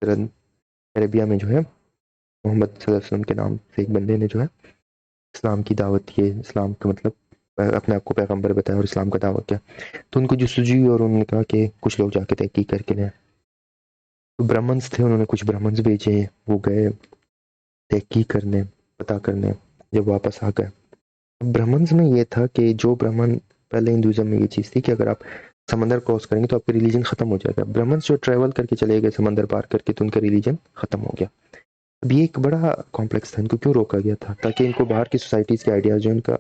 अरेबिया में जो है मोहम्मद सल्लल्लाहु अलैहि वसल्लम के नाम से एक बंदे ने जो है इस्लाम की दावत की है, इस्लाम का मतलब अपने आप को पैगंबर बताया और इस्लाम का दावा किया। तो उनको जो सूझी और उन्होंने कहा कि कुछ लोग जाके तहकीक करके लें। तो ब्राह्मण्स थे, उन्होंने कुछ ब्राह्मण्स भेजे, वो गए तहकीक करने, पता करने, जब वापस आ गए। ब्राह्मण्स में ये था कि जो ब्राह्मण, पहले हिंदुइज्म में ये चीज़ थी कि अगर आप समंदर क्रॉस करेंगे तो आपका रिलीजन खत्म हो जाएगा। ब्राह्मण्स जो ट्रैवल करके चले गए समंदर पार करके, तो उनका रिलीजन खत्म हो गया। अब ये एक बड़ा कॉम्प्लेक्स था, इनको क्यों रोका गया था, ताकि इनको बाहर की सोसाइटीज़ के आइडियाज़ जो इनका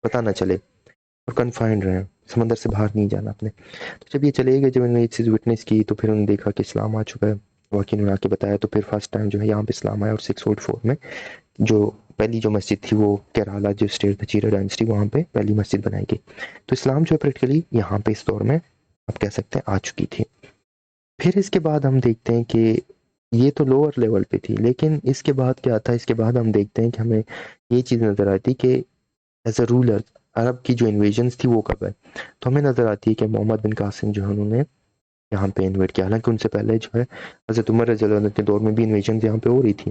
पता ना चले, और कन्फाइंड रहे, समंदर से बाहर नहीं जाना अपने। तो जब ये चले गए, जब इन्होंने ये चीज़ विटनेस की, तो फिर उन्होंने देखा कि इस्लाम आ चुका है, वाकई उन्होंने आके बताया। तो फिर फर्स्ट टाइम जो है यहाँ पे इस्लाम आया, और 604 में जो पहली जो मस्जिद थी वो केरला जो स्टेट था, चीरा डायनेस्टी, वहाँ पे पहली मस्जिद बनाई गई। तो इस्लाम जो है प्रैक्टिकली यहाँ पे इस दौर में आप कह सकते हैं आ चुकी थी। फिर इसके बाद हम देखते हैं कि ये तो लोअर लेवल पे थी, लेकिन इसके बाद क्या था, इसके बाद हम देखते हैं कि हमें ये चीज़ नज़र आती कि एज अ रूलर अरब की जो इन्वेजन्स थी वो कब है। तो हमें नज़र आती है कि मोहम्मद बिन कासिम जो है उन्होंने यहाँ पे इन्वेट किया। हालांकि उनसे पहले जो है हज़रत उमर रज़ी अल्लाह अन्हु के दौर में भी इन्वेजन यहाँ पे हो रही थी,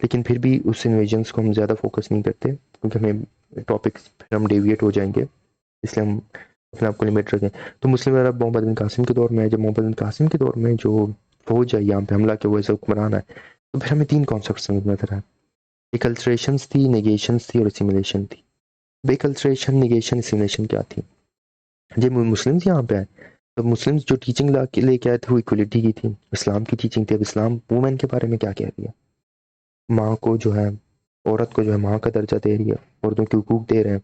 लेकिन फिर भी उस इन्वेजन्स को हम ज़्यादा फोकस नहीं करते, क्योंकि हमें टॉपिक्स फिर हम डेविएट हो जाएंगे, इसलिए हम अपने आप को लिमिट रखें। तो मुस्लिम अरब मोहम्मद बिन कासिम के दौर में है। जब मोहम्मद बिन कासिम के दौर में जो फौज है यहाँ पे हमला के, वो ऐसा हुक्मरान है, तो फिर हमें 3 कॉन्सेप्ट समझ में आता है। एकल्ट्रेशंस थी, नेगेशंस थी, और असिमिलेशन थी। बेकल्ट्रेशन, नेगेशन, असिमिलेशन क्या थी। जब मुस्लिम्स यहाँ पे आए, तो मुस्लिम्स जो टीचिंग ला के लेके आए थे वो इक्वलिटी की थी, इस्लाम की टीचिंग थी। अब इस्लाम वुमेन के बारे में क्या कह रही है, माँ को जो है, औरत को जो है माँ का दर्जा दे रही है, औरतों के हुकूक दे रहे हैं।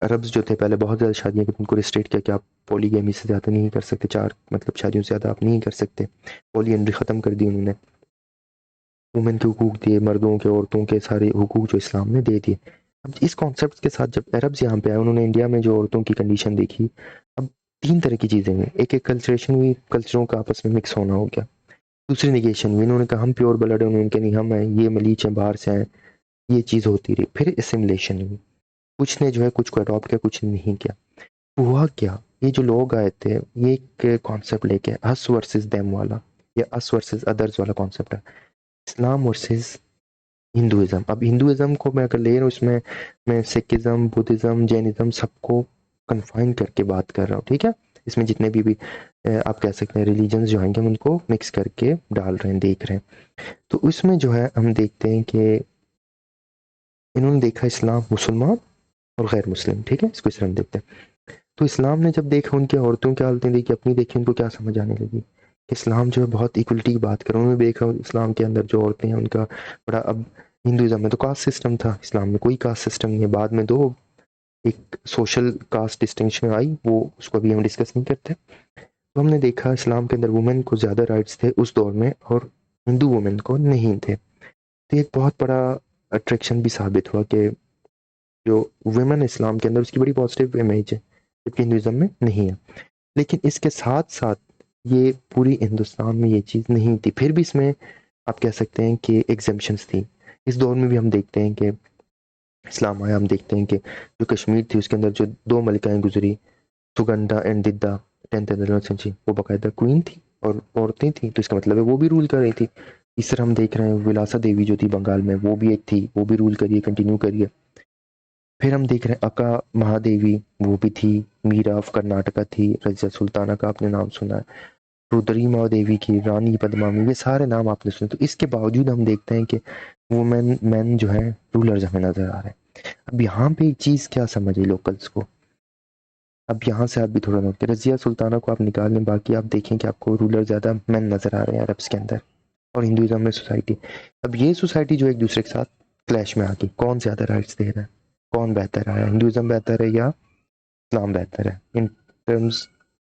अरब्स जो थे पहले बहुत ज़्यादा शादियाँ की, उनको रिस्ट्रिक्ट किया कि आप पॉलीगैमी से ज़्यादा नहीं कर सकते, 4 मतलब शादियों से ज़्यादा आप नहीं कर सकते। पॉलीएंड्री ख़त्म कर दी उन्होंने। वुमेन के हुकूक दिए, मर्दों के, औरतों के सारे हुकूक जो इस्लाम ने दे दिए। अब इस कॉन्सेप्ट के साथ जब अरब्स यहाँ पे आए, उन्होंने इंडिया में जो औरतों की कंडीशन देखी, अब 3 तरह की चीज़ें हुई। एक कल्चरेशन हुई, कल्चरों का आपस में मिक्स होना हो गया। दूसरी नेगेशन हुई, उन्होंने कहा हम प्योर ब्लड हैं, उन्होंने कहा नहीं हम हैं, ये मलीच हैं, बाहर से आए, ये चीज़ होती रही। फिर एसिमिलेशन हुई, कुछ ने जो है कुछ को अडॉप्ट किया, कुछ ने नहीं किया। हुआ क्या, ये जो लोग आए थे, ये एक कॉन्सेप्ट लेके अस वर्सेस देम वाला या अस वर्सेस अदर्स वाला कॉन्सेप्ट है, इस्लाम वर्सेस हिंदुइज्म। अब हिंदुइज्म को मैं अगर ले रहा हूँ, इसमें मैं सिखिज्म, बुद्धिज्म, जैनिज्म सबको कन्फाइन करके बात कर रहा हूँ, ठीक है। इसमें जितने भी आप कह सकते हैं रिलीजन्स जो आएंगे हम उनको मिक्स करके डाल रहे हैं, देख रहे हैं। तो उसमें जो है हम देखते हैं कि इन्होंने देखा इस्लाम, मुसलमान और गैर मुस्लिम, ठीक है, इसको इस तरह हम देखते हैं। तो इस्लाम ने जब देखा, उनकी औरतों की हालतें देखी, अपनी देखी, उनको क्या समझ आने लगी कि इस्लाम जो है बहुत इक्वलिटी की बात कर रहा है। उन्होंने देखा इस्लाम के अंदर जो औरतें हैं उनका बड़ा, अब हिंदुइज्म में तो कास्ट सिस्टम था, इस्लाम में कोई कास्ट सिस्टम नहीं है। बाद में दो एक सोशल कास्ट डिस्टिंक्शन आई, वो उसको अभी हम डिस्कस नहीं करते। तो हमने देखा इस्लाम के अंदर वुमेन को ज़्यादा राइट्स थे उस दौर में, और हिंदू वुमेन को नहीं थे। तो एक बहुत बड़ा अट्रैक्शन भी साबित हुआ कि जो वुमेन इस्लाम के अंदर उसकी बड़ी पॉजिटिव इमेज है, जबकि हिंदुइज्म में नहीं है। लेकिन इसके साथ साथ ये पूरी हिंदुस्तान में ये चीज़ नहीं थी। फिर भी इसमें आप कह सकते हैं कि एग्जेम्पशंस थी। इस दौर में भी हम देखते हैं कि इस्लाम आया, हम देखते हैं कि जो कश्मीर थी उसके अंदर जो 2 मलिकाएं गुजरी, Sugandha and Didda, 10th and 11th century, वो बाकायदा क्वीन थी और औरतें थी, तो इसका मतलब है वो भी रूल कर रही थी। इस तरह हम देख रहे हैं विलासा देवी जो थी बंगाल में, वो भी एक थी, वो भी रूल करिए, कंटिन्यू करिए। फिर हम देख रहे हैं अक्का महादेवी, वो भी थी। मीरा ऑफ कर्नाटका थी, रजिया सुल्ताना का आपने नाम सुना है, रुद्री देवी की, रानी पद्मावती, ये सारे नाम आपने सुने। तो इसके बावजूद हम देखते हैं कि वुमेन मैन जो है रूलर्स हमें नजर आ रहे हैं। अब यहाँ पे एक चीज क्या समझिए लोकल्स को, अब यहाँ से आप भी थोड़ा नोट करें, रजिया सुल्ताना को आप निकाल लें, बाकी आप देखें कि आपको रूलर ज्यादा मैन नजर आ रहे हैं अरब्स के अंदर और हिंदुइज्म में सोसाइटी। अब ये सोसाइटी जो एक दूसरे के साथ क्लैश में आ गई, कौन ज्यादा राइट्स दे रहा है, कौन बेहतर है, हिंदुइज्म बेहतर है या इस्लाम बेहतर है in terms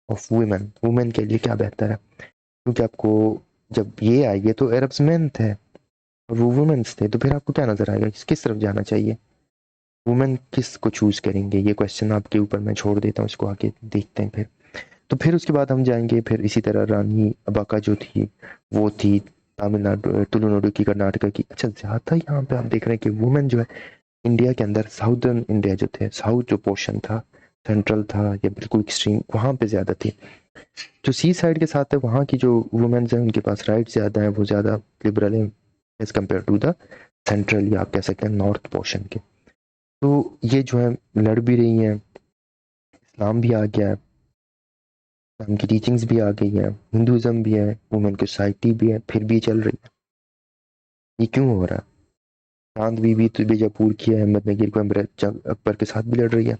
of women, women के लिए क्या बेहतर है। क्योंकि आपको जब ये आए, ये तो अरब्स मैन थे और वो वुमेन्स थे, तो फिर आपको क्या नजर आएगा, किस तरफ जाना चाहिए, वुमेन किस को चूज करेंगे, ये क्वेश्चन आपके ऊपर मैं छोड़ देता हूँ, इसको आगे देखते हैं फिर। तो फिर उसके बाद हम जाएंगे, फिर इसी तरह रानी अबाका जो थी वो थी तमिलनाडु, तुलुनाडु की, कर्नाटका की। अच्छा, ज्यादा यहाँ पे आप देख रहे हैं कि वुमेन जो है इंडिया के अंदर साउदर्न इंडिया जो थे, साउथ जो पोर्शन था, सेंट्रल था या बिल्कुल एक्सट्रीम, वहां पे ज्यादा थी। जो सी साइड के साथ है वहाँ की जो वुमेन्स हैं उनके पास राइट ज्यादा है, वो ज्यादा लिबरल है as compare to the central या आप कह सकते हैं नॉर्थ पोर्शन के। तो ये जो है लड़ भी रही हैं, इस्लाम भी आ गया है, इस्लाम की टीचिंग्स भी आ गई है, हिंदुइज्म भी है, वुमेन की सोसाइटी भी है, फिर भी चल रही है। ये क्यों हो रहा है। चांद बीबी तो बीजापुर की है, अहमदनगर को अकबर के साथ भी लड़ रही है।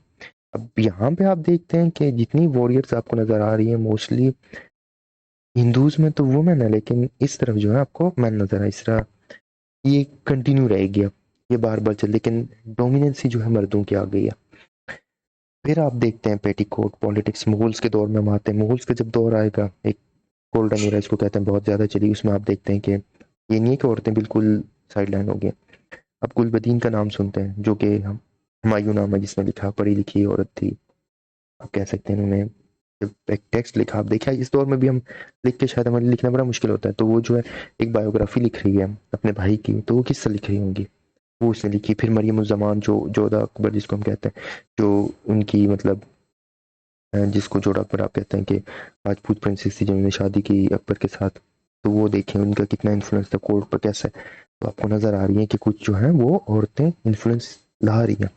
अब यहाँ पे आप देखते हैं कि जितनी वॉरियर्स आपको नजर आ रही है, मोस्टली हिंदूज में तो वुमेन है, लेकिन इस तरफ जो है आपको मैन नजर है। इस तरह ये कंटिन्यू रहेगी, अब ये बार बार चल, लेकिन डोमिनेंसी जो है मर्दों की आ गई है। फिर आप देखते हैं पेटीकोट पॉलिटिक्स, मुगल्स के दौर में हम आते हैं। मुगल्स का जब दौर आएगा, एक गोल्डन एरा इसको कहते हैं, बहुत ज्यादा चली, उसमें आप देखते हैं कि ये नहीं है कि औरतें बिल्कुल साइड लाइन हो गई। अब गुलबदीन का नाम सुनते हैं, जो कि हम हुमायूं नाम है जिसने लिखा, पढ़ी लिखी औरत थी, आप कह सकते हैं। उन्होंने जब एक टेक्स्ट लिखा, आप देखा इस दौर में भी हम लिख के शायद हमारे लिखना बड़ा मुश्किल होता है, तो वो जो है एक बायोग्राफी लिख रही है अपने भाई की, तो वो किससे लिख रही होंगी, वो उसने लिखी। फिर मरियम उज़ ज़मान जो जोधा अकबर जिसको हम कहते हैं, जो उनकी मतलब जिसको जोड़ा अकबर आप कहते हैं कि राजपूत प्रिंसेस थी जिन्होंने शादी की अकबर के साथ, तो वो देखें उनका कितना इन्फ्लुएंस था कोर्ट पर कैसे। तो आपको नजर आ रही है कि कुछ जो है वो औरतें इन्फ्लुएंस ला रही हैं।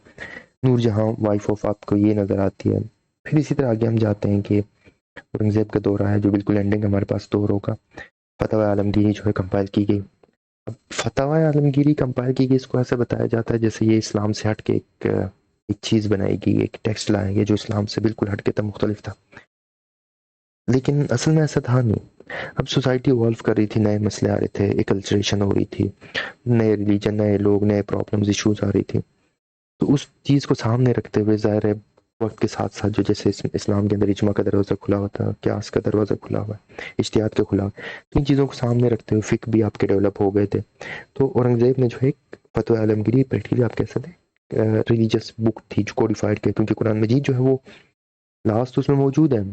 नूरजहां वाइफ ऑफ आपको ये नजर आती है। फिर इसी तरह आगे हम जाते हैं कि औरंगजेब का दौर है, जो बिल्कुल एंडिंग हमारे पास दौर होगा। फतवा आलमगीरी जो है कंपाइल की गई। अब फतवा आलमगीरी कंपाइल की गई, इसको ऐसे बताया जाता है जैसे ये इस्लाम से हट के एक चीज बनाएगी, एक टेक्स्ट लाएंगे जो इस्लाम से बिल्कुल हटके था, मुख्तलिफ था। लेकिन असल में ऐसा था नहीं। अब सोसाइटी इवॉल्व कर रही थी, नए मसले आ रहे थे, एक कल्चरेशन हो रही थी, नए रिलीजन, नए लोग, नए प्रॉब्लम्स, इश्यूज आ रही थी। तो उस चीज़ को सामने रखते हुए ज़ाहिर है वक्त के साथ साथ जो जैसे इस्लाम के अंदर इजमा का दरवाज़ा खुला होता है, क्यास का दरवाज़ा खुला हुआ है, इज्तिहाद का खुला हुआ है, तो इन चीज़ों को सामने रखते हुए फ़िक्र भी आपके डेवलप हो गए थे। तो औरंगज़ेब ने जो है एक फतवा आलमगीरी प्रैक्टिकली आप कह सकते हैं रिलीजियस बुक थी जो कोडिफाइड की, क्योंकि कुरान मजीद जो है वो लास्ट उसमें मौजूद है,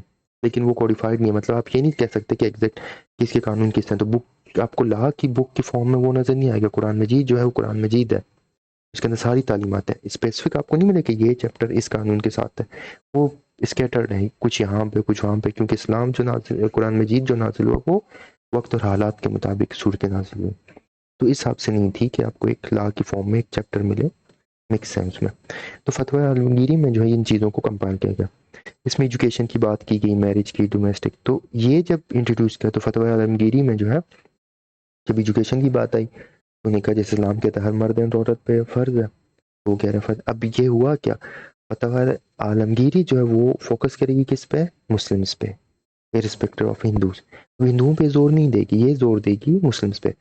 लेकिन वो कोडिफाइड नहीं है। मतलब आप ये नहीं कह सकते कि एग्जैक्ट किसके कानून किस हैं, तो बुक आपको ला की बुक की फॉर्म में वो नज़र नहीं आएगा। कुरान मजीद जो है वो कुरान मजीद है, उसके अंदर सारी तालीमात है, स्पेसिफिक आपको नहीं मिले कि ये चैप्टर इस कानून के साथ है। वो स्कैटर्ड है, कुछ यहाँ पे कुछ वहाँ पे, क्योंकि इस्लाम जो नाजिल कुरान मजीद जो नाजिल हुआ वो वक्त और हालात के मुताबिक सूरत नाजिल हुई। तो इस हिसाब से नहीं थी कि आपको एक ला की फॉर्म में एक चैप्टर मिले मिक्स सेंस में। तो फतवा अलमगीरी में जो है इन चीज़ों को कंपाइल किया गया। इसमें एजुकेशन की बात की गई, मैरिज की, डोमेस्टिक, तो ये जब इंट्रोड्यूस किया तो फतवा अलमगीरी में जो है जब एजुकेशन की बात आई तो उन्होंने कहा जैसे इस्लाम कहता है हर मर्द और औरत पे फ़र्ज़ है, वो कह रहे हैं फ़र्ज़। अब ये हुआ क्या, फतवा आलमगीरी जो है वो फोकस करेगी किस पे, मुस्लिम्स पे, इर्रिस्पेक्टिव ऑफ हिंदूज। वो हिंदुओं पे जोर नहीं देगी, ये जोर देगी मुस्लिम्स पे।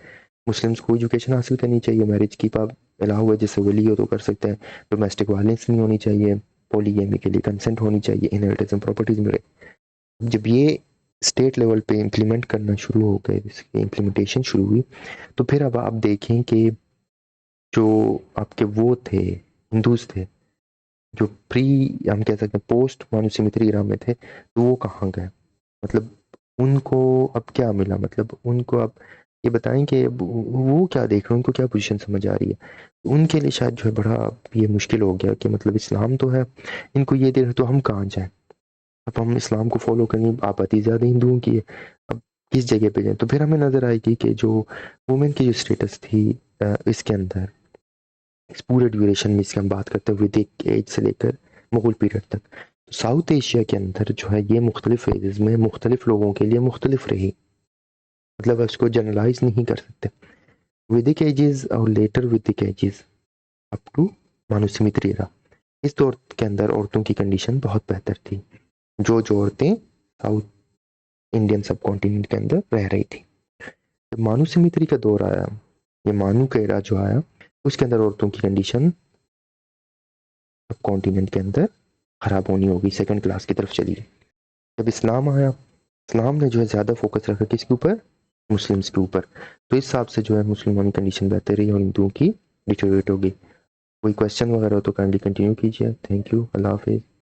मुस्लिम्स को एजुकेशन हासिल करनी चाहिए, मैरिज की पाप अलाउ हुआ, जैसे वली हो तो कर सकते हैं, डोमेस्टिक वायलेंस नहीं होनी चाहिए, पॉलीगैमी के लिए कंसेंट होनी चाहिए, इनहेरिटेंस एंड प्रॉपर्टीज मिले। जब ये स्टेट लेवल पे इम्प्लीमेंट करना शुरू हो गए, इसकी इम्प्लीमेंटेशन शुरू हुई, तो फिर अब आप देखें कि जो आपके वो थे हिंदूज थे जो प्री हम कह सकते हैं पोस्ट मानुस्मृति इरा में थे, तो वो कहाँ गए, मतलब उनको अब क्या मिला, मतलब उनको अब ये बताएं कि वो क्या देख रहे हैं, उनको क्या पोजीशन समझ आ रही है। उनके लिए शायद जो है बड़ा ये मुश्किल हो गया कि मतलब इस्लाम तो है, इनको ये देख रहे तो हम कहाँ जाएं। अब हम इस्लाम को फॉलो करनी आबादी ज़्यादा हिंदुओं की है, अब किस जगह पे जाएं। तो फिर हमें नज़र आएगी कि जो वुमेन की जो स्टेटस थी इसके अंदर इस पूरे ड्यूरेशन में इसकी हम बात करते हैं वैदिक एज से लेकर मुगल पीरियड तक, तो साउथ एशिया के अंदर जो है ये मुख्तलिफ फेजेस में मुख्तलिफ लोगों के लिए मुख्तलिफ रही, मतलब उसको जनरलाइज नहीं कर सकते। वैदिक एजेस और लेटर वैदिक एजेस अप टू मानुस्मृति एरा, इस दौर के अंदर औरतों की कंडीशन बहुत बेहतर थी, जो औरतें साउथ इंडियन सब कॉन्टिनेंट के अंदर रह रही थी। जब मानुस्मृति का दौर आया, ये मानू का एरा जो आया, उसके अंदर औरतों की कंडीशन सब कॉन्टिनेंट के अंदर खराब होनी होगी, सेकंड क्लास की तरफ चली गई। जब इस्लाम आया, इस्लाम ने जो है ज़्यादा फोकस रखा किसके ऊपर, मुस्लिम्स के ऊपर, तो इस हिसाब से जो है मुसलमानों की कंडीशन बेहतर रही और हिंदुओं की डिटोरेट हो गई। कोई क्वेश्चन वगैरह हो तो काइंडली कंटिन्यू कीजिए। थैंक यू, अल्लाह हाफिज़।